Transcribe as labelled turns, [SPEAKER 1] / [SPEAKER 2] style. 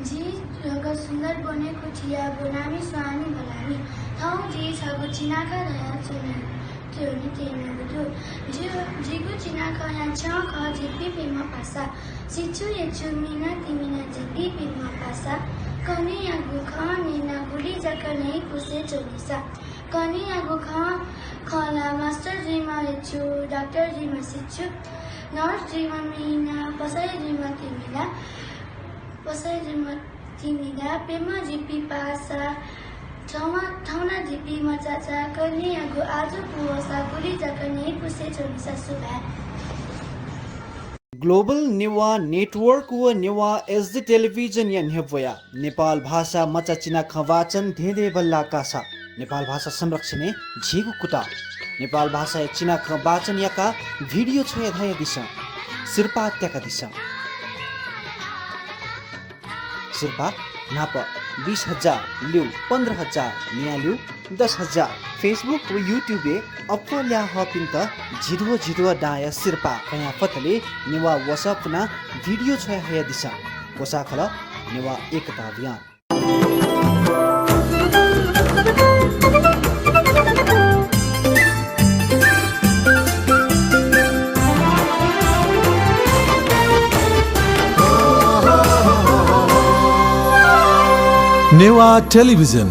[SPEAKER 1] जी जगत सुन्दर बनेको चिया बोनामी स्वानी भलामी ठाउँ जी छगो चिनाका रया चुनी त्यो नि तेना बुझो जीगो चिनाका या छ ख जिपी पेमा पासा सिचु यचु मिना तिमिना जिपी पेमा पासा कने या गुख नेना गुली जका नै कुसे चोनिसा कने या गुख खला मास्टर जीमा यचु डाक्टर जीमा सिचु नर्स जीमा मिना पसै जीमा तिमिला तिमीला पेमा जिपी पासा ठाउना जिपी मचाचा कने आगो आज पुवसा गुली जका नै पुसे चोनिसा सुभा
[SPEAKER 2] ग्लोबल नेवा नेटवर्क व नेवा एसडी टेलिभिजन या नेपया नेपाल भाषा मचाचिना खवाचन धेधे बल्ला कासा नेपाल भाषा संरक्षण झिगु कुता नेपाल भाषा चिना खवाचन याका भिडियो छ धाय दिशा सिरपा त्याका दिशा सिरपा नाप 20,000 ल्यू 15,000 निया ल्यू 10,000 फेसबुक व युट्युबे अपल्या हपिन्त झिडो डाय सिरपा कया फतले नेवा वसपना भिडियो छ हया दिशा कोसाखल नेवा एकता अभियान
[SPEAKER 3] नेवा टेलिभिजन